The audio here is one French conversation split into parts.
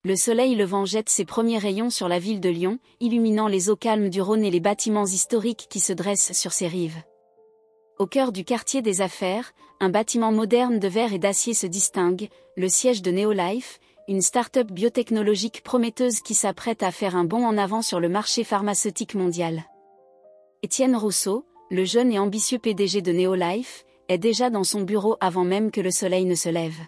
Le soleil levant jette ses premiers rayons sur la ville de Lyon, illuminant les eaux calmes du Rhône et les bâtiments historiques qui se dressent sur ses rives. Au cœur du quartier des affaires, un bâtiment moderne de verre et d'acier se distingue, le siège de Neolife, une start-up biotechnologique prometteuse qui s'apprête à faire un bond en avant sur le marché pharmaceutique mondial. Étienne Rousseau, le jeune et ambitieux PDG de Neolife, est déjà dans son bureau avant même que le soleil ne se lève.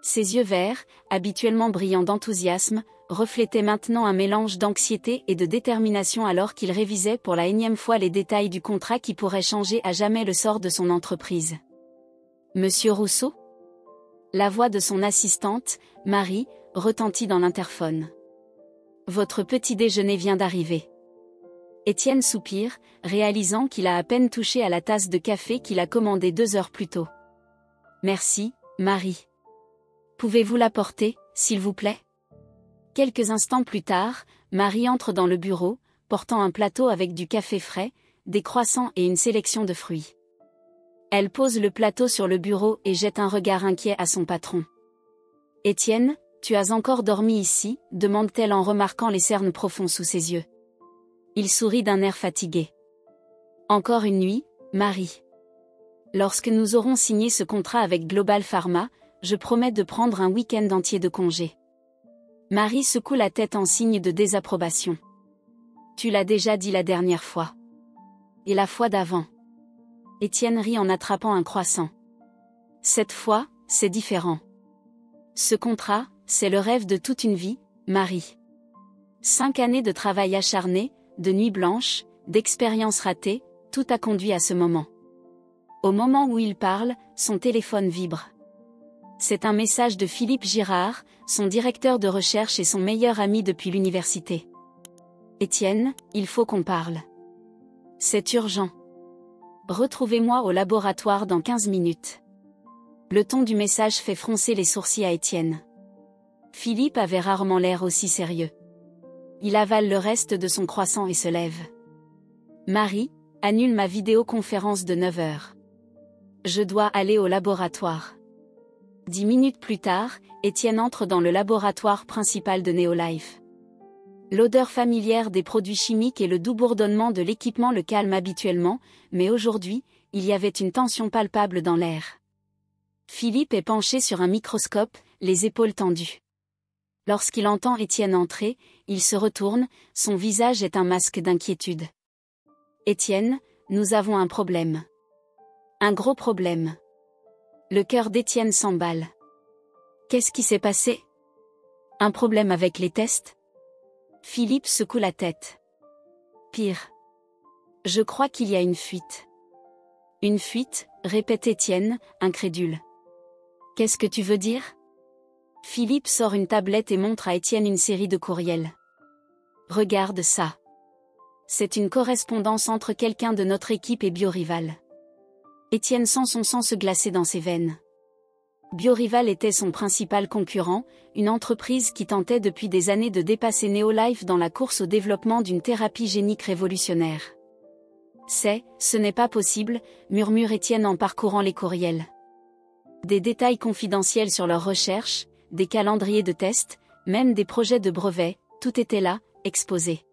Ses yeux verts, habituellement brillants d'enthousiasme, reflétaient maintenant un mélange d'anxiété et de détermination alors qu'il révisait pour la énième fois les détails du contrat qui pourrait changer à jamais le sort de son entreprise. « Monsieur Rousseau ?» La voix de son assistante, Marie, retentit dans l'interphone. « Votre petit déjeuner vient d'arriver. » Étienne soupire, réalisant qu'il a à peine touché à la tasse de café qu'il a commandée 2 heures plus tôt. « Merci, Marie. Pouvez-vous l'apporter, s'il vous plaît ?» Quelques instants plus tard, Marie entre dans le bureau, portant un plateau avec du café frais, des croissants et une sélection de fruits. Elle pose le plateau sur le bureau et jette un regard inquiet à son patron. « Étienne, tu as encore dormi ici ?» demande-t-elle en remarquant les cernes profonds sous ses yeux. Il sourit d'un air fatigué. « Encore une nuit, Marie. Lorsque nous aurons signé ce contrat avec Global Pharma, je promets de prendre un week-end entier de congé. » Marie secoue la tête en signe de désapprobation. « Tu l'as déjà dit la dernière fois. Et la fois d'avant. » Étienne rit en attrapant un croissant. « Cette fois, c'est différent. Ce contrat, c'est le rêve de toute une vie, Marie. 5 années de travail acharné, de nuits blanches, d'expériences ratées, tout a conduit à ce moment. » Au moment où il parle, son téléphone vibre. C'est un message de Philippe Girard, son directeur de recherche et son meilleur ami depuis l'université. « Étienne, il faut qu'on parle. C'est urgent. Retrouvez-moi au laboratoire dans 15 minutes. » Le ton du message fait froncer les sourcils à Étienne. Philippe avait rarement l'air aussi sérieux. Il avale le reste de son croissant et se lève. « Marie, annule ma vidéoconférence de 9 heures. Je dois aller au laboratoire. » 10 minutes plus tard, Étienne entre dans le laboratoire principal de Neolife. L'odeur familière des produits chimiques et le doux bourdonnement de l'équipement le calment habituellement, mais aujourd'hui, il y avait une tension palpable dans l'air. Philippe est penché sur un microscope, les épaules tendues. Lorsqu'il entend Étienne entrer, il se retourne, son visage est un masque d'inquiétude. « Étienne, nous avons un problème. Un gros problème. » Le cœur d'Étienne s'emballe. Qu'est-ce qui s'est passé? Un problème avec les tests? Philippe secoue la tête. Pire. Je crois qu'il y a une fuite. Une fuite, répète Étienne, incrédule. Qu'est-ce que tu veux dire? Philippe sort une tablette et montre à Étienne une série de courriels. Regarde ça. C'est une correspondance entre quelqu'un de notre équipe et Biorival. Étienne sent son sang se glacer dans ses veines. Biorival était son principal concurrent, une entreprise qui tentait depuis des années de dépasser Neolife dans la course au développement d'une thérapie génique révolutionnaire. Ce n'est pas possible, murmure Étienne en parcourant les courriels. Des détails confidentiels sur leurs recherches, des calendriers de tests, même des projets de brevets, tout était là, exposé.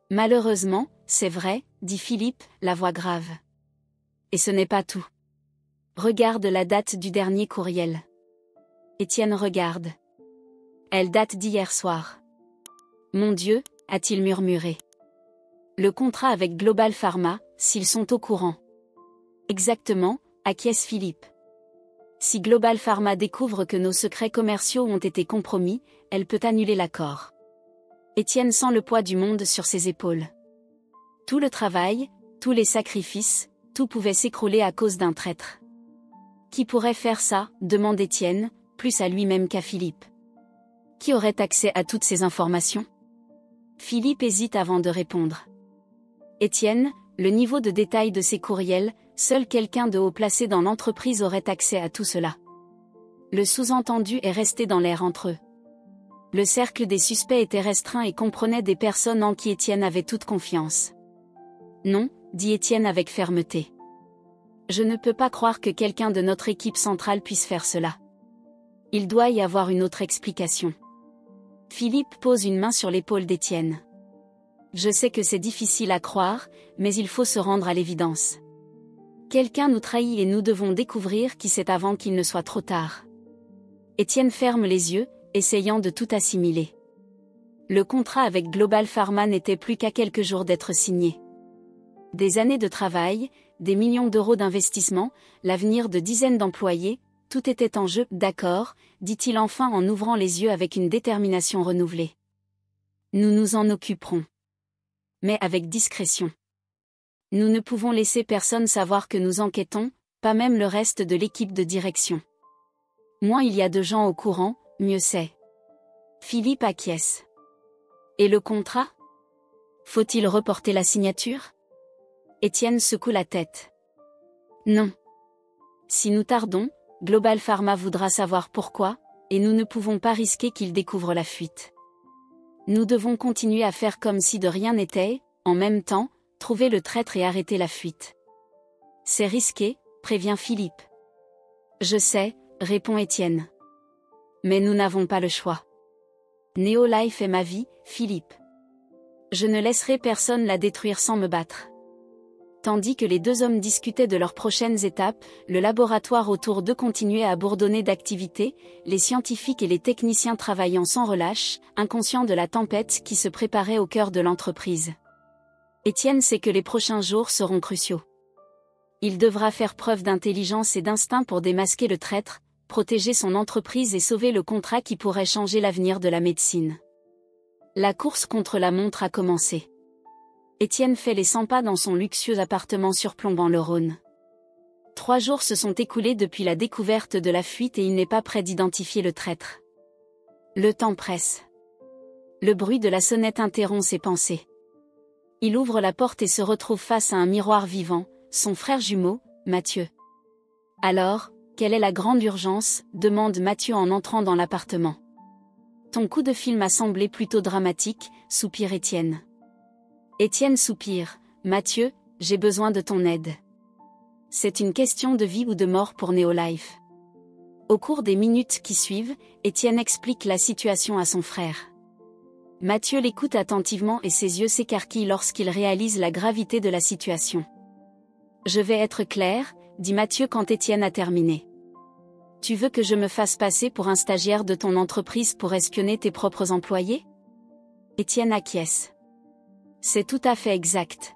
Malheureusement, c'est vrai, dit Philippe, la voix grave. Et ce n'est pas tout. Regarde la date du dernier courriel. Étienne regarde. Elle date d'hier soir. Mon Dieu, a-t-il murmuré. Le contrat avec Global Pharma, s'ils sont au courant. Exactement, acquiesce Philippe. Si Global Pharma découvre que nos secrets commerciaux ont été compromis, elle peut annuler l'accord. Étienne sent le poids du monde sur ses épaules. Tout le travail, tous les sacrifices, tout pouvait s'écrouler à cause d'un traître. Qui pourrait faire ça, demande Étienne, plus à lui-même qu'à Philippe. Qui aurait accès à toutes ces informations? Philippe hésite avant de répondre. Étienne, le niveau de détail de ces courriels, seul quelqu'un de haut placé dans l'entreprise aurait accès à tout cela. Le sous-entendu est resté dans l'air entre eux. Le cercle des suspects était restreint et comprenait des personnes en qui Étienne avait toute confiance. Non, dit Étienne avec fermeté. Je ne peux pas croire que quelqu'un de notre équipe centrale puisse faire cela. Il doit y avoir une autre explication. Philippe pose une main sur l'épaule d'Étienne. Je sais que c'est difficile à croire, mais il faut se rendre à l'évidence. Quelqu'un nous trahit et nous devons découvrir qui c'est avant qu'il ne soit trop tard. Étienne ferme les yeux, essayant de tout assimiler. Le contrat avec Global Pharma n'était plus qu'à quelques jours d'être signé. Des années de travail, des millions d'euros d'investissement, l'avenir de dizaines d'employés, tout était en jeu. D'accord, dit-il enfin en ouvrant les yeux avec une détermination renouvelée. Nous nous en occuperons. Mais avec discrétion. Nous ne pouvons laisser personne savoir que nous enquêtons, pas même le reste de l'équipe de direction. Moins il y a de gens au courant, mieux c'est. Philippe acquiesce. Et le contrat? Faut-il reporter la signature? Étienne secoue la tête. Non. Si nous tardons, Global Pharma voudra savoir pourquoi, et nous ne pouvons pas risquer qu'il découvre la fuite. Nous devons continuer à faire comme si de rien n'était, en même temps, trouver le traître et arrêter la fuite. C'est risqué, prévient Philippe. Je sais, répond Étienne. Mais nous n'avons pas le choix. Neolife est ma vie, Philippe. Je ne laisserai personne la détruire sans me battre. Tandis que les deux hommes discutaient de leurs prochaines étapes, le laboratoire autour d'eux continuait à bourdonner d'activité, les scientifiques et les techniciens travaillant sans relâche, inconscients de la tempête qui se préparait au cœur de l'entreprise. Étienne sait que les prochains jours seront cruciaux. Il devra faire preuve d'intelligence et d'instinct pour démasquer le traître, protéger son entreprise et sauver le contrat qui pourrait changer l'avenir de la médecine. La course contre la montre a commencé. Étienne fait les 100 pas dans son luxueux appartement surplombant le Rhône. 3 jours se sont écoulés depuis la découverte de la fuite et il n'est pas prêt d'identifier le traître. Le temps presse. Le bruit de la sonnette interrompt ses pensées. Il ouvre la porte et se retrouve face à un miroir vivant, son frère jumeau, Mathieu. Alors, quelle est la grande urgence? Demande Mathieu en entrant dans l'appartement. Ton coup de film a semblé plutôt dramatique, soupire Étienne. Étienne soupire. Mathieu, j'ai besoin de ton aide. C'est une question de vie ou de mort pour Neolife. Au cours des minutes qui suivent, Étienne explique la situation à son frère. Mathieu l'écoute attentivement et ses yeux s'écarquillent lorsqu'il réalise la gravité de la situation. Je vais être clair, dit Mathieu quand Étienne a terminé. Tu veux que je me fasse passer pour un stagiaire de ton entreprise pour espionner tes propres employés? Étienne acquiesce. C'est tout à fait exact.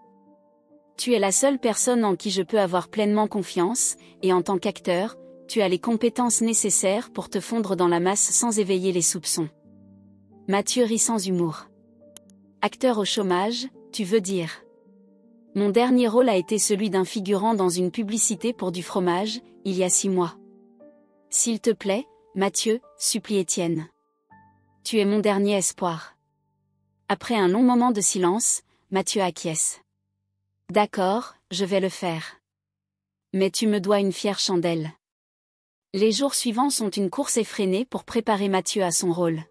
Tu es la seule personne en qui je peux avoir pleinement confiance, et en tant qu'acteur, tu as les compétences nécessaires pour te fondre dans la masse sans éveiller les soupçons. Mathieu rit sans humour. Acteur au chômage, tu veux dire? Mon dernier rôle a été celui d'un figurant dans une publicité pour du fromage, il y a 6 mois. S'il te plaît, Mathieu, supplie Étienne. Tu es mon dernier espoir. Après un long moment de silence, Mathieu acquiesce. D'accord, je vais le faire. Mais tu me dois une fière chandelle. Les jours suivants sont une course effrénée pour préparer Mathieu à son rôle.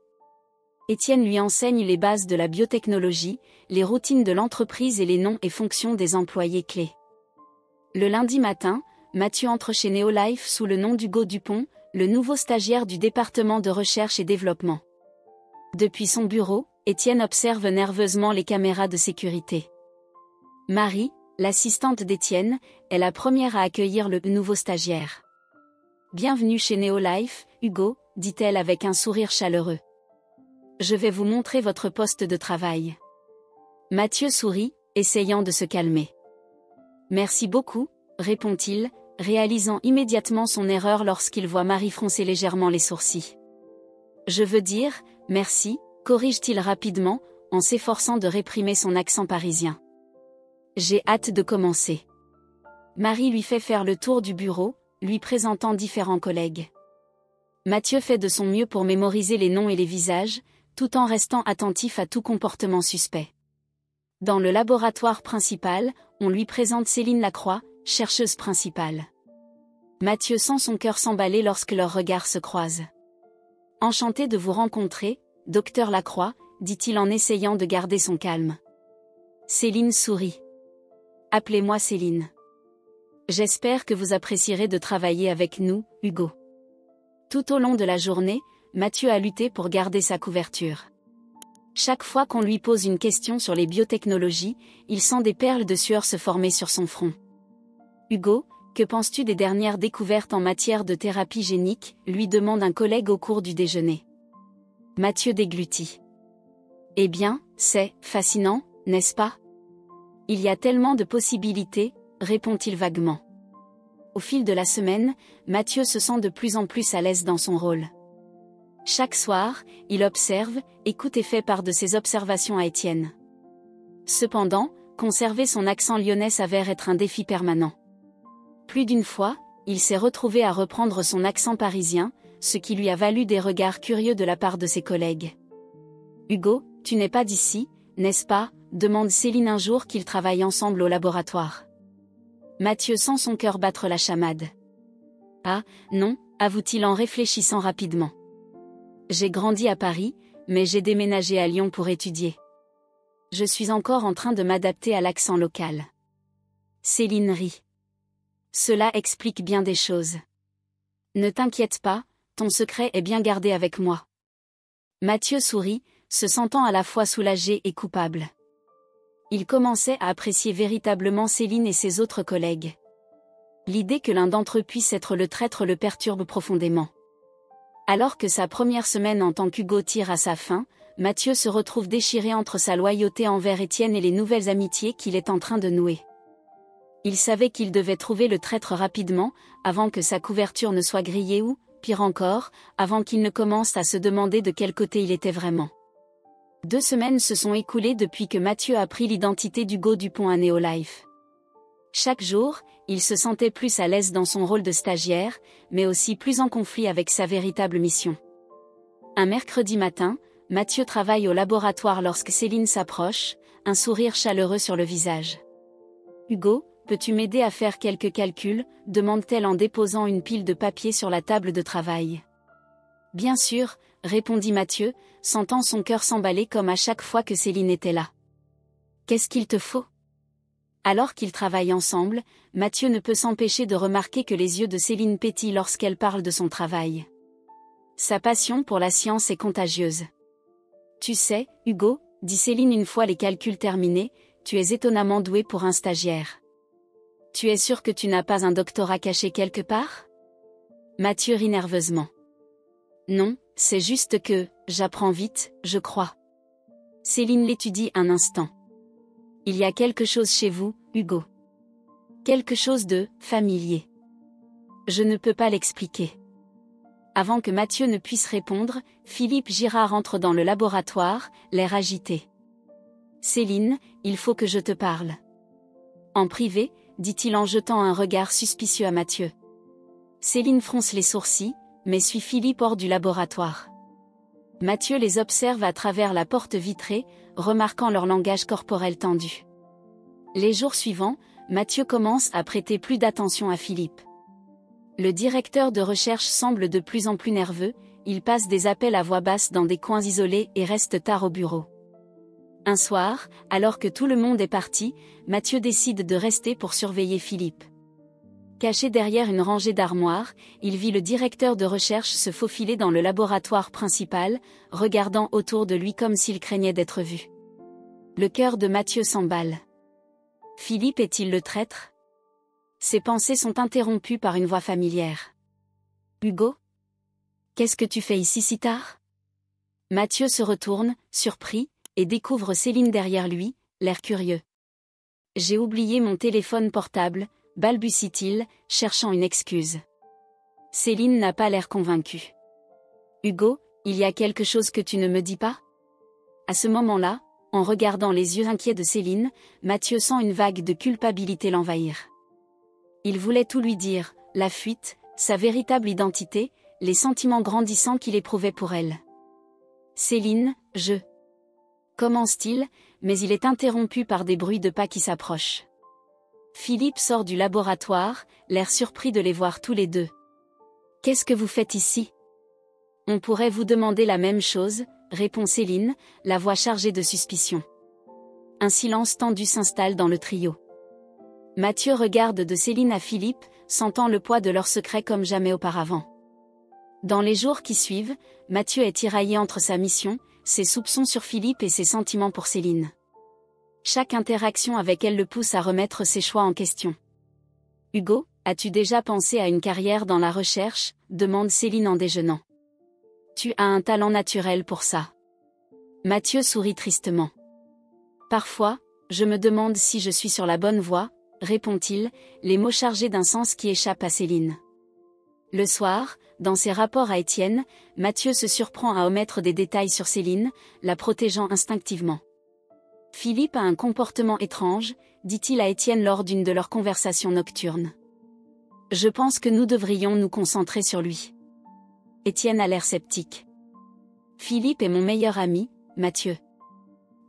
Étienne lui enseigne les bases de la biotechnologie, les routines de l'entreprise et les noms et fonctions des employés clés. Le lundi matin, Mathieu entre chez Neolife sous le nom d'Hugo Dupont, le nouveau stagiaire du département de recherche et développement. Depuis son bureau, Étienne observe nerveusement les caméras de sécurité. Marie, l'assistante d'Étienne, est la première à accueillir le nouveau stagiaire. Bienvenue chez Neolife, Hugo, dit-elle avec un sourire chaleureux. Je vais vous montrer votre poste de travail. Mathieu sourit, essayant de se calmer. Merci beaucoup, répond-il, réalisant immédiatement son erreur lorsqu'il voit Marie froncer légèrement les sourcils. Je veux dire, merci, corrige-t-il rapidement, en s'efforçant de réprimer son accent parisien. J'ai hâte de commencer. Marie lui fait faire le tour du bureau, lui présentant différents collègues. Mathieu fait de son mieux pour mémoriser les noms et les visages, tout en restant attentif à tout comportement suspect. Dans le laboratoire principal, on lui présente Céline Lacroix, chercheuse principale. Mathieu sent son cœur s'emballer lorsque leurs regards se croisent. Enchanté de vous rencontrer, docteur Lacroix, dit-il en essayant de garder son calme. Céline sourit. Appelez-moi Céline. J'espère que vous apprécierez de travailler avec nous, Hugo. Tout au long de la journée, Mathieu a lutté pour garder sa couverture. Chaque fois qu'on lui pose une question sur les biotechnologies, il sent des perles de sueur se former sur son front. Hugo, que penses-tu des dernières découvertes en matière de thérapie génique, lui demande un collègue au cours du déjeuner. Mathieu déglutit. Eh bien, c'est fascinant, n'est-ce pas? Il y a tellement de possibilités, répond-il vaguement. Au fil de la semaine, Mathieu se sent de plus en plus à l'aise dans son rôle. Chaque soir, il observe, écoute et fait part de ses observations à Étienne. Cependant, conserver son accent lyonnais s'avère être un défi permanent. Plus d'une fois, il s'est retrouvé à reprendre son accent parisien, ce qui lui a valu des regards curieux de la part de ses collègues. « Hugo, tu n'es pas d'ici, n'est-ce pas ?» demande Céline un jour qu'ils travaillent ensemble au laboratoire. Mathieu sent son cœur battre la chamade. « Ah, non », avoue-t-il en réfléchissant rapidement. « J'ai grandi à Paris, mais j'ai déménagé à Lyon pour étudier. Je suis encore en train de m'adapter à l'accent local. » Céline rit. Cela explique bien des choses. Ne t'inquiète pas, ton secret est bien gardé avec moi. Mathieu sourit, se sentant à la fois soulagé et coupable. Il commençait à apprécier véritablement Céline et ses autres collègues. L'idée que l'un d'entre eux puisse être le traître le perturbe profondément. Alors que sa première semaine en tant qu'Hugo tire à sa fin, Mathieu se retrouve déchiré entre sa loyauté envers Étienne et les nouvelles amitiés qu'il est en train de nouer. Il savait qu'il devait trouver le traître rapidement, avant que sa couverture ne soit grillée ou, pire encore, avant qu'il ne commence à se demander de quel côté il était vraiment. 2 semaines se sont écoulées depuis que Mathieu a pris l'identité d'Hugo Dupont à Neolife. Chaque jour, il se sentait plus à l'aise dans son rôle de stagiaire, mais aussi plus en conflit avec sa véritable mission. Un mercredi matin, Mathieu travaille au laboratoire lorsque Céline s'approche, un sourire chaleureux sur le visage. « Hugo, peux-tu m'aider à faire quelques calculs ?» demande-t-elle en déposant une pile de papier sur la table de travail. « Bien sûr », répondit Mathieu, sentant son cœur s'emballer comme à chaque fois que Céline était là. « Qu'est-ce qu'il te faut ?» Alors qu'ils travaillent ensemble, Mathieu ne peut s'empêcher de remarquer que les yeux de Céline pétillent lorsqu'elle parle de son travail. Sa passion pour la science est contagieuse. « Tu sais, Hugo, » dit Céline une fois les calculs terminés, « tu es étonnamment doué pour un stagiaire. Tu es sûr que tu n'as pas un doctorat caché quelque part ?» Mathieu rit nerveusement. « Non, c'est juste que, j'apprends vite, je crois. » Céline l'étudie un instant. « Il y a quelque chose chez vous, Hugo. Quelque chose de familier. Je ne peux pas l'expliquer. » Avant que Mathieu ne puisse répondre, Philippe Girard entre dans le laboratoire, l'air agité. « Céline, il faut que je te parle. » En privé, dit-il en jetant un regard suspicieux à Mathieu. Céline fronce les sourcils, mais suit Philippe hors du laboratoire. Mathieu les observe à travers la porte vitrée, remarquant leur langage corporel tendu. Les jours suivants, Mathieu commence à prêter plus d'attention à Philippe. Le directeur de recherche semble de plus en plus nerveux, il passe des appels à voix basse dans des coins isolés et reste tard au bureau. Un soir, alors que tout le monde est parti, Mathieu décide de rester pour surveiller Philippe. Caché derrière une rangée d'armoires, il vit le directeur de recherche se faufiler dans le laboratoire principal, regardant autour de lui comme s'il craignait d'être vu. Le cœur de Mathieu s'emballe. Philippe est-il le traître? Ses pensées sont interrompues par une voix familière. « Hugo? Qu'est-ce que tu fais ici si tard ?» Mathieu se retourne, surpris, et découvre Céline derrière lui, l'air curieux. « J'ai oublié mon téléphone portable », balbutie-t-il, cherchant une excuse. Céline n'a pas l'air convaincue. « Hugo, il y a quelque chose que tu ne me dis pas ?» À ce moment-là, en regardant les yeux inquiets de Céline, Mathieu sent une vague de culpabilité l'envahir. Il voulait tout lui dire, la fuite, sa véritable identité, les sentiments grandissants qu'il éprouvait pour elle. « Céline, je... » commence-t-il, mais il est interrompu par des bruits de pas qui s'approchent. Philippe sort du laboratoire, l'air surpris de les voir tous les deux. « Qu'est-ce que vous faites ici ? » « On pourrait vous demander la même chose, » répond Céline, la voix chargée de suspicion. Un silence tendu s'installe dans le trio. Mathieu regarde de Céline à Philippe, sentant le poids de leur secret comme jamais auparavant. Dans les jours qui suivent, Mathieu est tiraillé entre sa mission, ses soupçons sur Philippe et ses sentiments pour Céline. Chaque interaction avec elle le pousse à remettre ses choix en question. Hugo, as-tu déjà pensé à une carrière dans la recherche ? Demande Céline en déjeunant. Tu as un talent naturel pour ça. Mathieu sourit tristement. Parfois, je me demande si je suis sur la bonne voie, répond-il, les mots chargés d'un sens qui échappe à Céline. Le soir, dans ses rapports à Étienne, Mathieu se surprend à omettre des détails sur Céline, la protégeant instinctivement. Philippe a un comportement étrange, dit-il à Étienne lors d'une de leurs conversations nocturnes. Je pense que nous devrions nous concentrer sur lui. Étienne a l'air sceptique. Philippe est mon meilleur ami, Mathieu.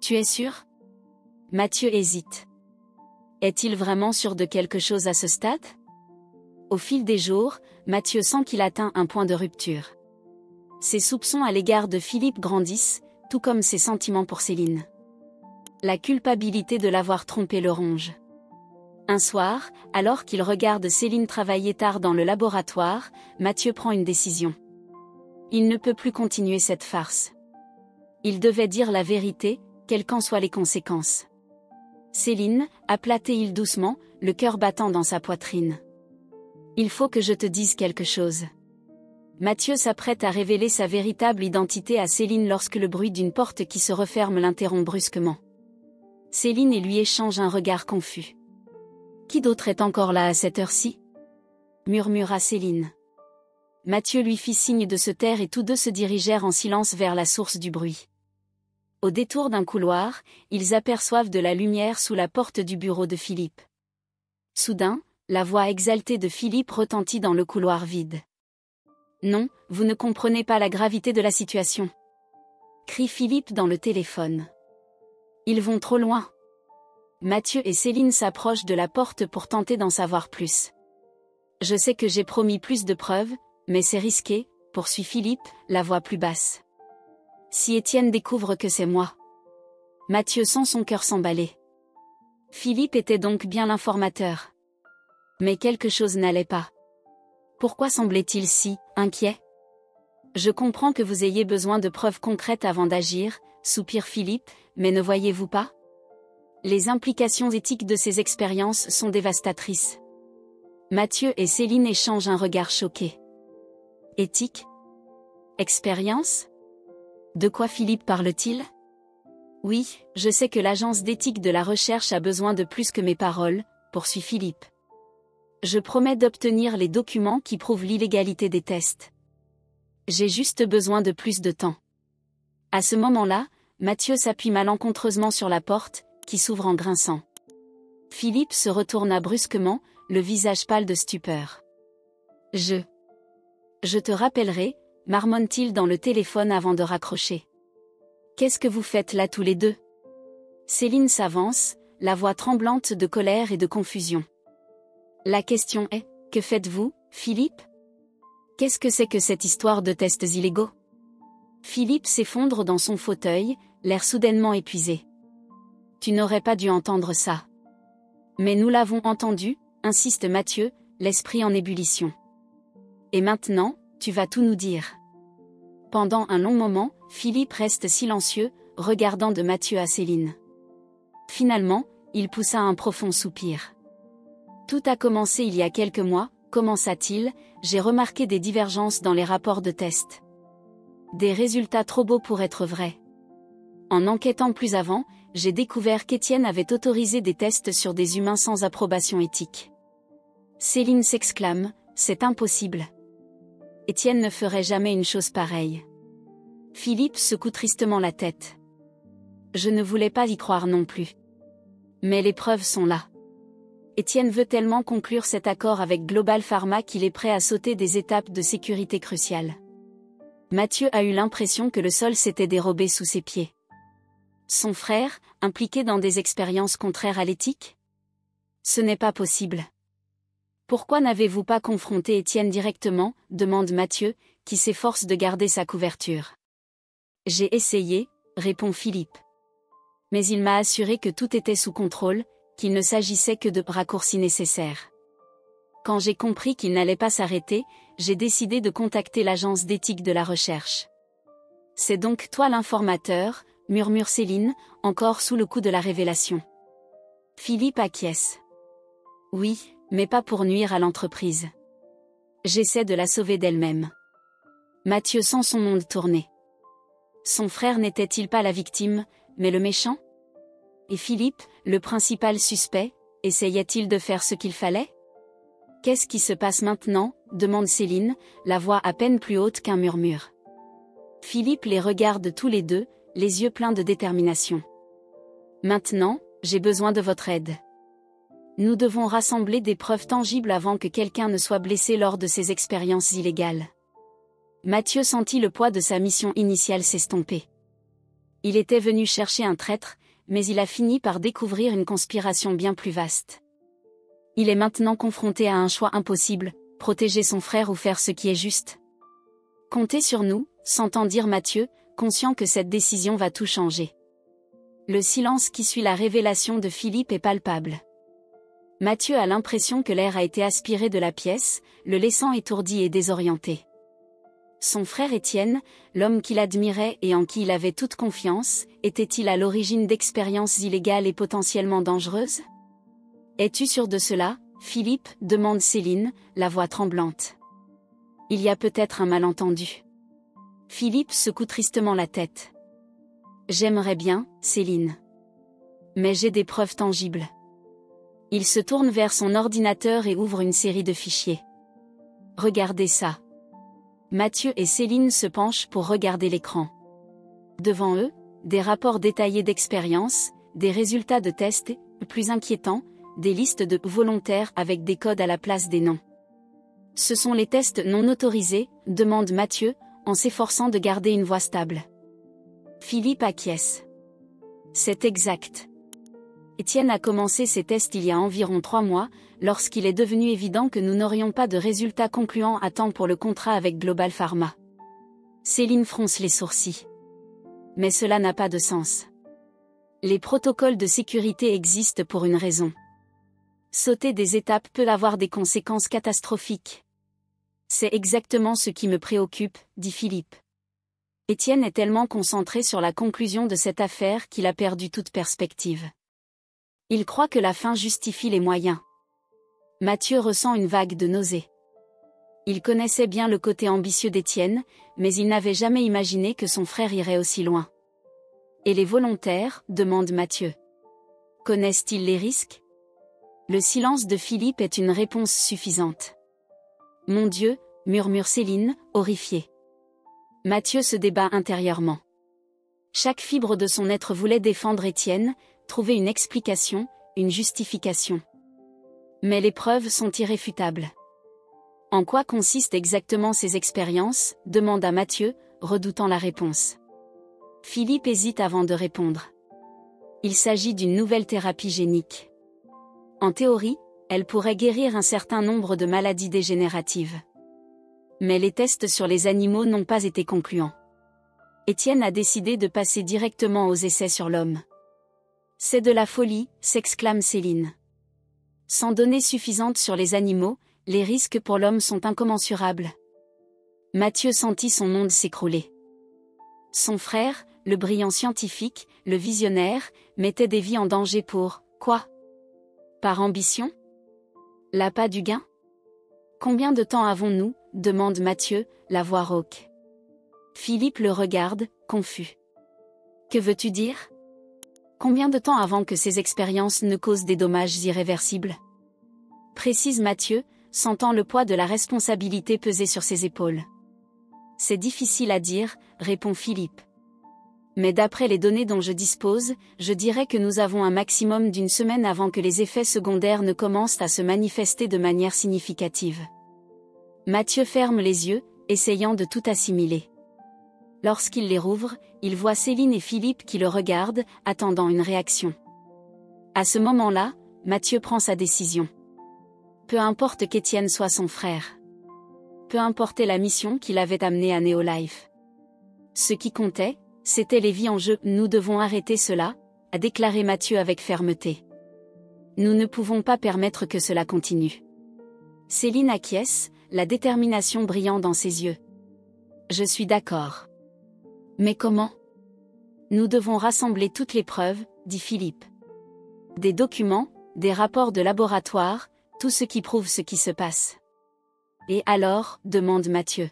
Tu es sûr ? Mathieu hésite. Est-il vraiment sûr de quelque chose à ce stade ? Au fil des jours, Mathieu sent qu'il atteint un point de rupture. Ses soupçons à l'égard de Philippe grandissent, tout comme ses sentiments pour Céline. La culpabilité de l'avoir trompé le ronge. Un soir, alors qu'il regarde Céline travailler tard dans le laboratoire, Mathieu prend une décision. Il ne peut plus continuer cette farce. Il devait dire la vérité, quelles qu'en soient les conséquences. Céline, appelait-il doucement, le cœur battant dans sa poitrine. Il faut que je te dise quelque chose. Mathieu s'apprête à révéler sa véritable identité à Céline lorsque le bruit d'une porte qui se referme l'interrompt brusquement. Céline et lui échangent un regard confus. Qui d'autre est encore là à cette heure-ci ? Murmura Céline. Mathieu lui fit signe de se taire et tous deux se dirigèrent en silence vers la source du bruit. Au détour d'un couloir, ils aperçoivent de la lumière sous la porte du bureau de Philippe. Soudain, la voix exaltée de Philippe retentit dans le couloir vide. « Non, vous ne comprenez pas la gravité de la situation !» crie Philippe dans le téléphone. « Ils vont trop loin !» Mathieu et Céline s'approchent de la porte pour tenter d'en savoir plus. « Je sais que j'ai promis plus de preuves, mais c'est risqué, » poursuit Philippe, la voix plus basse. « Si Étienne découvre que c'est moi !» Mathieu sent son cœur s'emballer. Philippe était donc bien l'informateur. Mais quelque chose n'allait pas. Pourquoi semblait-il si inquiet ? Je comprends que vous ayez besoin de preuves concrètes avant d'agir, soupire Philippe, mais ne voyez-vous pas ? Les implications éthiques de ces expériences sont dévastatrices. Mathieu et Céline échangent un regard choqué. Éthique ? Expérience ? De quoi Philippe parle-t-il ? Oui, je sais que l'agence d'éthique de la recherche a besoin de plus que mes paroles, poursuit Philippe. Je promets d'obtenir les documents qui prouvent l'illégalité des tests. J'ai juste besoin de plus de temps. À ce moment-là, Mathieu s'appuie malencontreusement sur la porte, qui s'ouvre en grinçant. Philippe se retourna brusquement, le visage pâle de stupeur. Je te rappellerai, marmonne-t-il dans le téléphone avant de raccrocher. Qu'est-ce que vous faites là tous les deux ? Céline s'avance, la voix tremblante de colère et de confusion. La question est, que faites-vous, Philippe ? Qu'est-ce que c'est que cette histoire de tests illégaux ? Philippe s'effondre dans son fauteuil, l'air soudainement épuisé. Tu n'aurais pas dû entendre ça. Mais nous l'avons entendu, insiste Mathieu, l'esprit en ébullition. Et maintenant, tu vas tout nous dire. Pendant un long moment, Philippe reste silencieux, regardant de Mathieu à Céline. Finalement, il poussa un profond soupir. Tout a commencé il y a quelques mois, commença-t-il, j'ai remarqué des divergences dans les rapports de test. Des résultats trop beaux pour être vrais. En enquêtant plus avant, j'ai découvert qu'Étienne avait autorisé des tests sur des humains sans approbation éthique. Céline s'exclame, c'est impossible. Étienne ne ferait jamais une chose pareille. Philippe secoue tristement la tête. Je ne voulais pas y croire non plus. Mais les preuves sont là. Étienne veut tellement conclure cet accord avec Global Pharma qu'il est prêt à sauter des étapes de sécurité cruciales. Mathieu a eu l'impression que le sol s'était dérobé sous ses pieds. Son frère, impliqué dans des expériences contraires à l'éthique ? Ce n'est pas possible. Pourquoi n'avez-vous pas confronté Étienne directement ? Demande Mathieu, qui s'efforce de garder sa couverture. J'ai essayé, répond Philippe. Mais il m'a assuré que tout était sous contrôle, qu'il ne s'agissait que de raccourcis nécessaires. Quand j'ai compris qu'il n'allait pas s'arrêter, j'ai décidé de contacter l'agence d'éthique de la recherche. C'est donc toi l'informateur, murmure Céline, encore sous le coup de la révélation. Philippe acquiesce. Oui, mais pas pour nuire à l'entreprise. J'essaie de la sauver d'elle-même. Mathieu sent son monde tourner. Son frère n'était-il pas la victime, mais le méchant? Et Philippe, le principal suspect, essayait-il de faire ce qu'il fallait? Qu'est-ce qui se passe maintenant? Demande Céline, la voix à peine plus haute qu'un murmure. Philippe les regarde tous les deux, les yeux pleins de détermination. Maintenant, j'ai besoin de votre aide. Nous devons rassembler des preuves tangibles avant que quelqu'un ne soit blessé lors de ces expériences illégales. Mathieu sentit le poids de sa mission initiale s'estomper. Il était venu chercher un traître, mais il a fini par découvrir une conspiration bien plus vaste. Il est maintenant confronté à un choix impossible, protéger son frère ou faire ce qui est juste. Comptez sur nous, s'entend dire Mathieu, conscient que cette décision va tout changer. Le silence qui suit la révélation de Philippe est palpable. Mathieu a l'impression que l'air a été aspiré de la pièce, le laissant étourdi et désorienté. Son frère Étienne, l'homme qu'il admirait et en qui il avait toute confiance, était-il à l'origine d'expériences illégales et potentiellement dangereuses? Es-tu sûr de cela, Philippe? Demande Céline, la voix tremblante. Il y a peut-être un malentendu. Philippe secoue tristement la tête. J'aimerais bien, Céline. Mais j'ai des preuves tangibles. Il se tourne vers son ordinateur et ouvre une série de fichiers. Regardez ça. Mathieu et Céline se penchent pour regarder l'écran. Devant eux, des rapports détaillés d'expérience, des résultats de tests et, plus inquiétants, des listes de volontaires avec des codes à la place des noms. Ce sont les tests non autorisés, demande Mathieu, en s'efforçant de garder une voix stable. Philippe acquiesce. C'est exact. Étienne a commencé ces tests il y a environ 3 mois, lorsqu'il est devenu évident que nous n'aurions pas de résultats concluants à temps pour le contrat avec Global Pharma. Céline fronce les sourcils. Mais cela n'a pas de sens. Les protocoles de sécurité existent pour une raison. Sauter des étapes peut avoir des conséquences catastrophiques. C'est exactement ce qui me préoccupe, dit Philippe. Étienne est tellement concentré sur la conclusion de cette affaire qu'il a perdu toute perspective. Il croit que la fin justifie les moyens. Mathieu ressent une vague de nausée. Il connaissait bien le côté ambitieux d'Étienne, mais il n'avait jamais imaginé que son frère irait aussi loin. Et les volontaires, demande Mathieu. Connaissent-ils les risques? Le silence de Philippe est une réponse suffisante. Mon Dieu, murmure Céline, horrifiée. Mathieu se débat intérieurement. Chaque fibre de son être voulait défendre Étienne, trouver une explication, une justification. Mais les preuves sont irréfutables. En quoi consistent exactement ces expériences? Demanda Mathieu, redoutant la réponse. Philippe hésite avant de répondre. Il s'agit d'une nouvelle thérapie génique. En théorie, elle pourrait guérir un certain nombre de maladies dégénératives. Mais les tests sur les animaux n'ont pas été concluants. Étienne a décidé de passer directement aux essais sur l'homme. C'est de la folie, s'exclame Céline. Sans données suffisantes sur les animaux, les risques pour l'homme sont incommensurables. Mathieu sentit son monde s'écrouler. Son frère, le brillant scientifique, le visionnaire, mettait des vies en danger pour, quoi? Par ambition? L'appât du gain? Combien de temps avons-nous? Demande Mathieu, la voix rauque. Philippe le regarde, confus. Que veux-tu dire? Combien de temps avant que ces expériences ne causent des dommages irréversibles? Précise Mathieu, sentant le poids de la responsabilité peser sur ses épaules. C'est difficile à dire, répond Philippe. Mais d'après les données dont je dispose, je dirais que nous avons un maximum d'une semaine avant que les effets secondaires ne commencent à se manifester de manière significative. Mathieu ferme les yeux, essayant de tout assimiler. Lorsqu'il les rouvre, il voit Céline et Philippe qui le regardent, attendant une réaction. À ce moment-là, Mathieu prend sa décision. Peu importe qu'Étienne soit son frère. Peu importait la mission qu'il avait amenée à Neolife. Ce qui comptait, c'était les vies en jeu. Nous devons arrêter cela, a déclaré Mathieu avec fermeté. Nous ne pouvons pas permettre que cela continue. Céline acquiesce, la détermination brillant dans ses yeux. Je suis d'accord. Mais comment? Nous devons rassembler toutes les preuves, dit Philippe. Des documents, des rapports de laboratoire, tout ce qui prouve ce qui se passe. Et alors, demande Mathieu.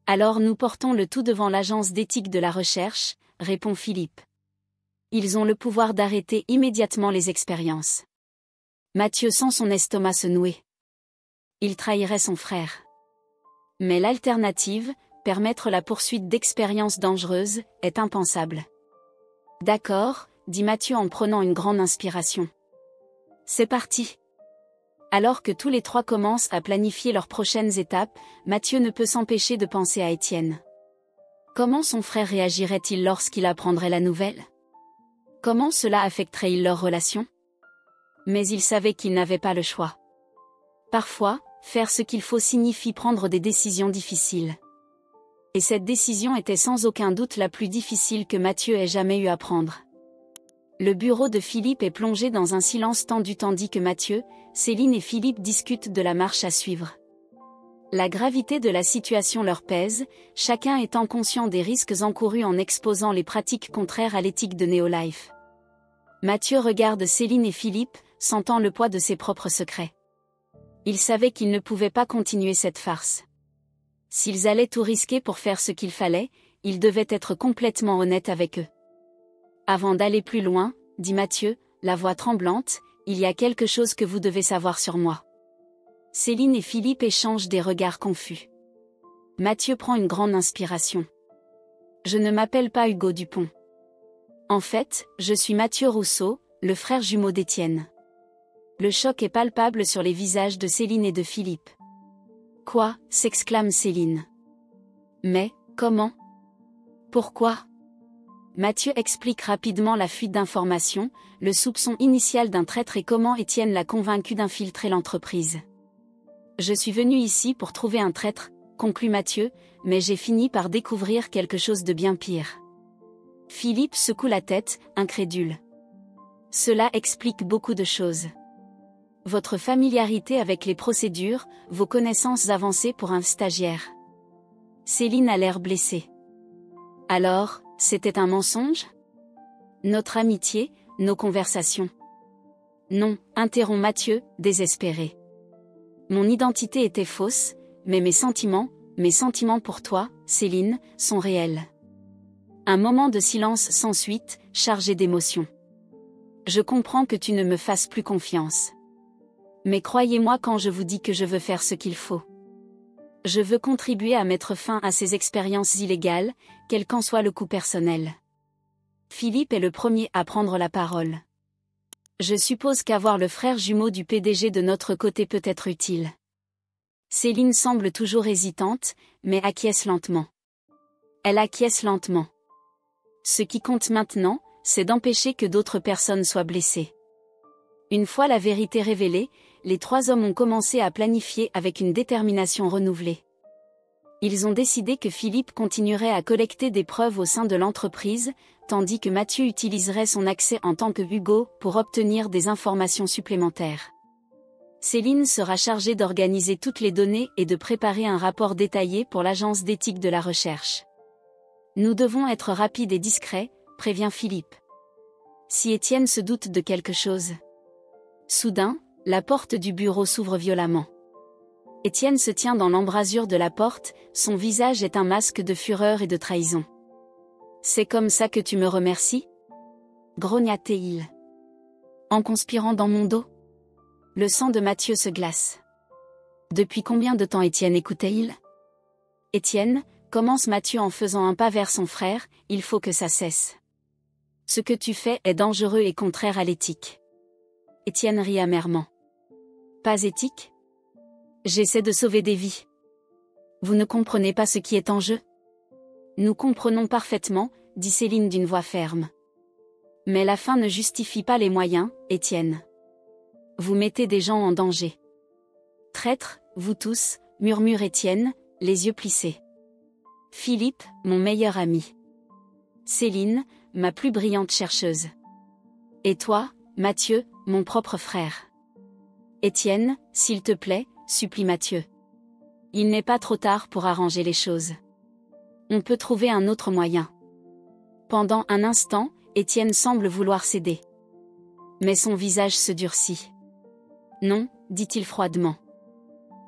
Alors nous portons le tout devant l'agence d'éthique de la recherche, répond Philippe. Ils ont le pouvoir d'arrêter immédiatement les expériences. Mathieu sent son estomac se nouer. Il trahirait son frère. Mais l'alternative, permettre la poursuite d'expériences dangereuses, est impensable. D'accord, dit Mathieu en prenant une grande inspiration. C'est parti. Alors que tous les trois commencent à planifier leurs prochaines étapes, Mathieu ne peut s'empêcher de penser à Étienne. Comment son frère réagirait-il lorsqu'il apprendrait la nouvelle? Comment cela affecterait-il leur relation? Mais il savait qu'il n'avait pas le choix. Parfois, faire ce qu'il faut signifie prendre des décisions difficiles. Et cette décision était sans aucun doute la plus difficile que Mathieu ait jamais eu à prendre. Le bureau de Philippe est plongé dans un silence tendu tandis que Mathieu, Céline et Philippe discutent de la marche à suivre. La gravité de la situation leur pèse, chacun étant conscient des risques encourus en exposant les pratiques contraires à l'éthique de Neolife. Mathieu regarde Céline et Philippe, sentant le poids de ses propres secrets. Il savait qu'ils ne pouvaient pas continuer cette farce. S'ils allaient tout risquer pour faire ce qu'il fallait, ils devaient être complètement honnêtes avec eux. Avant d'aller plus loin, dit Mathieu, la voix tremblante, il y a quelque chose que vous devez savoir sur moi. Céline et Philippe échangent des regards confus. Mathieu prend une grande inspiration. Je ne m'appelle pas Hugo Dupont. En fait, je suis Mathieu Rousseau, le frère jumeau d'Étienne. Le choc est palpable sur les visages de Céline et de Philippe. Quoi? S'exclame Céline. Mais, comment? Pourquoi? Mathieu explique rapidement la fuite d'informations, le soupçon initial d'un traître et comment Étienne l'a convaincu d'infiltrer l'entreprise. Je suis venu ici pour trouver un traître, conclut Mathieu, mais j'ai fini par découvrir quelque chose de bien pire. Philippe secoue la tête, incrédule. Cela explique beaucoup de choses. Votre familiarité avec les procédures, vos connaissances avancées pour un stagiaire. Céline a l'air blessée. Alors, c'était un mensonge? Notre amitié, nos conversations. Non, interrompt Mathieu, désespéré. Mon identité était fausse, mais mes sentiments pour toi, Céline, sont réels. Un moment de silence s'ensuit, chargé d'émotion. Je comprends que tu ne me fasses plus confiance. Mais croyez-moi quand je vous dis que je veux faire ce qu'il faut. Je veux contribuer à mettre fin à ces expériences illégales, quel qu'en soit le coût personnel. Philippe est le premier à prendre la parole. Je suppose qu'avoir le frère jumeau du PDG de notre côté peut être utile. Céline semble toujours hésitante, mais acquiesce lentement. Elle acquiesce lentement. Ce qui compte maintenant, c'est d'empêcher que d'autres personnes soient blessées. Une fois la vérité révélée, les trois hommes ont commencé à planifier avec une détermination renouvelée. Ils ont décidé que Philippe continuerait à collecter des preuves au sein de l'entreprise, tandis que Mathieu utiliserait son accès en tant que Hugo pour obtenir des informations supplémentaires. Céline sera chargée d'organiser toutes les données et de préparer un rapport détaillé pour l'agence d'éthique de la recherche. Nous devons être rapides et discrets, prévient Philippe. Si Étienne se doute de quelque chose. Soudain, la porte du bureau s'ouvre violemment. Étienne se tient dans l'embrasure de la porte, son visage est un masque de fureur et de trahison. C'est comme ça que tu me remercies? Grogna-t-il. En conspirant dans mon dos? Le sang de Mathieu se glace. Depuis combien de temps Étienne écoutait-il? Étienne, commence Mathieu en faisant un pas vers son frère, il faut que ça cesse. Ce que tu fais est dangereux et contraire à l'éthique. Étienne rit amèrement. Pas éthique? J'essaie de sauver des vies. Vous ne comprenez pas ce qui est en jeu? Nous comprenons parfaitement, dit Céline d'une voix ferme. Mais la fin ne justifie pas les moyens, Étienne. Vous mettez des gens en danger. Traîtres, vous tous, murmure Étienne, les yeux plissés. Philippe, mon meilleur ami. Céline, ma plus brillante chercheuse. Et toi, Mathieu, mon propre frère. Étienne, s'il te plaît, supplie Mathieu. Il n'est pas trop tard pour arranger les choses. On peut trouver un autre moyen. Pendant un instant, Étienne semble vouloir céder. Mais son visage se durcit. Non, dit-il froidement.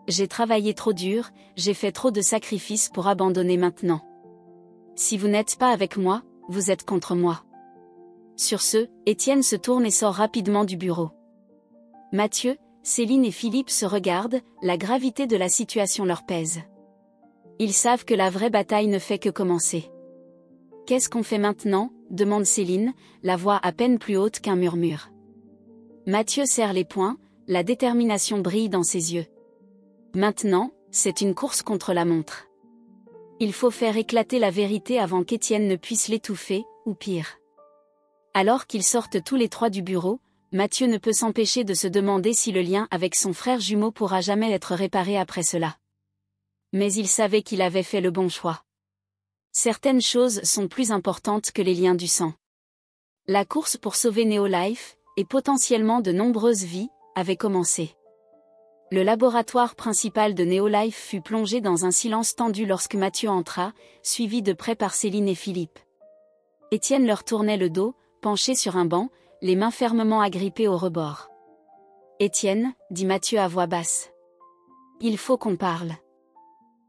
J'ai travaillé trop dur, j'ai fait trop de sacrifices pour abandonner maintenant. Si vous n'êtes pas avec moi, vous êtes contre moi. Sur ce, Étienne se tourne et sort rapidement du bureau. Mathieu, Céline et Philippe se regardent, la gravité de la situation leur pèse. Ils savent que la vraie bataille ne fait que commencer. Qu'est-ce qu'on fait maintenant ? Demande Céline, la voix à peine plus haute qu'un murmure. Mathieu serre les poings, la détermination brille dans ses yeux. Maintenant, c'est une course contre la montre. Il faut faire éclater la vérité avant qu'Étienne ne puisse l'étouffer, ou pire. Alors qu'ils sortent tous les trois du bureau, Mathieu ne peut s'empêcher de se demander si le lien avec son frère jumeau pourra jamais être réparé après cela. Mais il savait qu'il avait fait le bon choix. Certaines choses sont plus importantes que les liens du sang. La course pour sauver Neolife, et potentiellement de nombreuses vies, avait commencé. Le laboratoire principal de Neolife fut plongé dans un silence tendu lorsque Mathieu entra, suivi de près par Céline et Philippe. Étienne leur tournait le dos, penché sur un banc, les mains fermement agrippées au rebord. « Étienne, dit Mathieu à voix basse. Il faut qu'on parle. »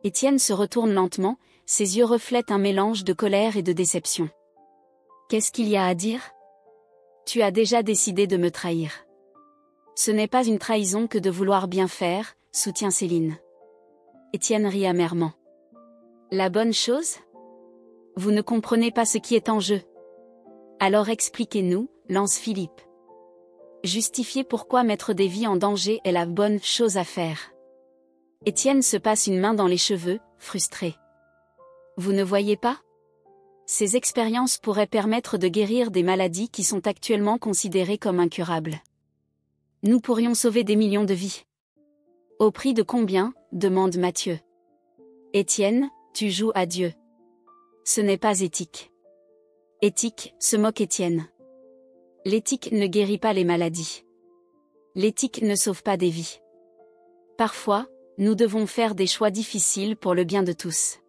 Étienne se retourne lentement, ses yeux reflètent un mélange de colère et de déception. « Qu'est-ce qu'il y a à dire ? Tu as déjà décidé de me trahir. » Ce n'est pas une trahison que de vouloir bien faire, soutient Céline. Étienne rit amèrement. La bonne chose ? Vous ne comprenez pas ce qui est en jeu. Alors expliquez-nous, lance Philippe. Justifiez pourquoi mettre des vies en danger est la bonne chose à faire. Étienne se passe une main dans les cheveux, frustré. Vous ne voyez pas ? Ces expériences pourraient permettre de guérir des maladies qui sont actuellement considérées comme incurables. Nous pourrions sauver des millions de vies. Au prix de combien ? Demande Mathieu. Étienne, tu joues à Dieu. Ce n'est pas éthique. Éthique, se moque Étienne. L'éthique ne guérit pas les maladies. L'éthique ne sauve pas des vies. Parfois, nous devons faire des choix difficiles pour le bien de tous.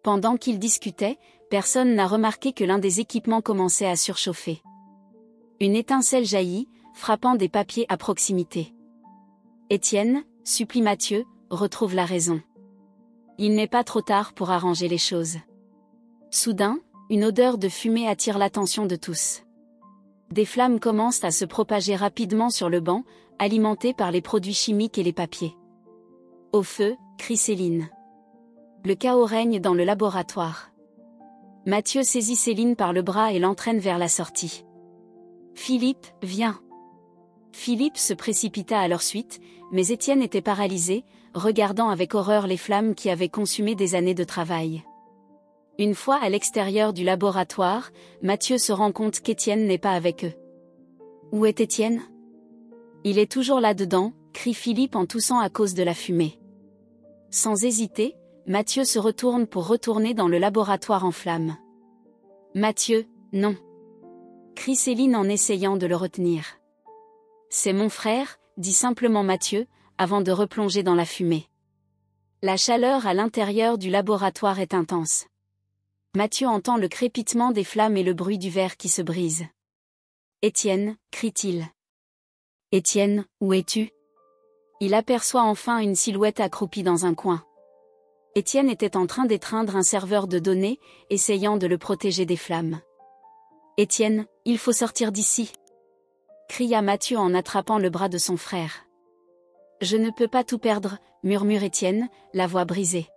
Pendant qu'ils discutaient, personne n'a remarqué que l'un des équipements commençait à surchauffer. Une étincelle jaillit, frappant des papiers à proximité. Étienne, supplie Mathieu, retrouve la raison. Il n'est pas trop tard pour arranger les choses. Soudain, une odeur de fumée attire l'attention de tous. Des flammes commencent à se propager rapidement sur le banc, alimentées par les produits chimiques et les papiers. Au feu, crie Céline. Le chaos règne dans le laboratoire. Mathieu saisit Céline par le bras et l'entraîne vers la sortie. Philippe, viens. Philippe se précipita à leur suite, mais Étienne était paralysé, regardant avec horreur les flammes qui avaient consumé des années de travail. Une fois à l'extérieur du laboratoire, Mathieu se rend compte qu'Étienne n'est pas avec eux. Où est Étienne ? Il est toujours là-dedans, crie Philippe en toussant à cause de la fumée. Sans hésiter, Mathieu se retourne pour retourner dans le laboratoire en flammes. Mathieu, non. Crie Céline en essayant de le retenir. C'est mon frère, dit simplement Mathieu, avant de replonger dans la fumée. La chaleur à l'intérieur du laboratoire est intense. Mathieu entend le crépitement des flammes et le bruit du verre qui se brise. Étienne, crie-t-il. Étienne, où es-tu ? Il aperçoit enfin une silhouette accroupie dans un coin. Étienne était en train d'étreindre un serveur de données, essayant de le protéger des flammes. Étienne, il faut sortir d'ici, cria Mathieu en attrapant le bras de son frère. Je ne peux pas tout perdre, murmure Étienne, la voix brisée.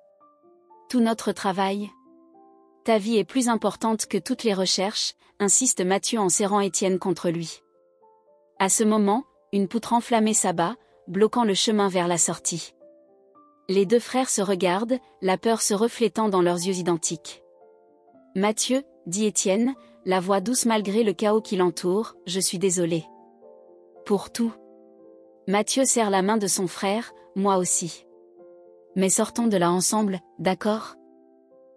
Tout notre travail. Ta vie est plus importante que toutes les recherches, insiste Mathieu en serrant Étienne contre lui. À ce moment, une poutre enflammée s'abat, bloquant le chemin vers la sortie. Les deux frères se regardent, la peur se reflétant dans leurs yeux identiques. Mathieu, dit Étienne, la voix douce malgré le chaos qui l'entoure, je suis désolé. Pour tout. Mathieu serre la main de son frère, moi aussi. Mais sortons de là ensemble, d'accord ?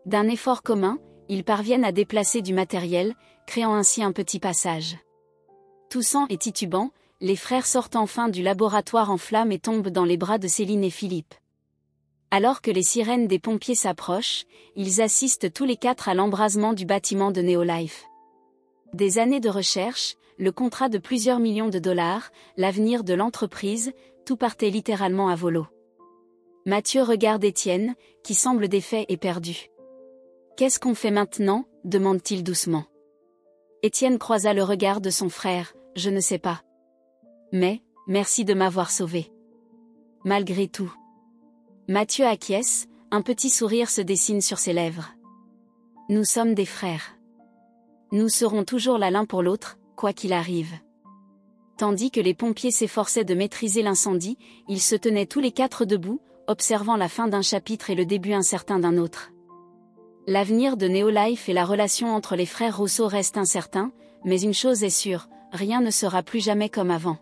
D'un effort commun, ils parviennent à déplacer du matériel, créant ainsi un petit passage. Toussant et titubant, les frères sortent enfin du laboratoire en flammes et tombent dans les bras de Céline et Philippe. Alors que les sirènes des pompiers s'approchent, ils assistent tous les quatre à l'embrasement du bâtiment de Neolife. Des années de recherche, le contrat de plusieurs millions de dollars, l'avenir de l'entreprise, tout partait littéralement à volo. Mathieu regarde Étienne, qui semble défait et perdu. « Qu'est-ce qu'on fait maintenant » demande-t-il doucement. Étienne croisa le regard de son frère. « Je ne sais pas. Mais, merci de m'avoir sauvé. » Malgré tout. Mathieu acquiesce, un petit sourire se dessine sur ses lèvres. « Nous sommes des frères. Nous serons toujours là l'un pour l'autre, quoi qu'il arrive. » Tandis que les pompiers s'efforçaient de maîtriser l'incendie, ils se tenaient tous les quatre debout, observant la fin d'un chapitre et le début incertain d'un autre. L'avenir de Neolife et la relation entre les frères Rousseau restent incertains, mais une chose est sûre, rien ne sera plus jamais comme avant.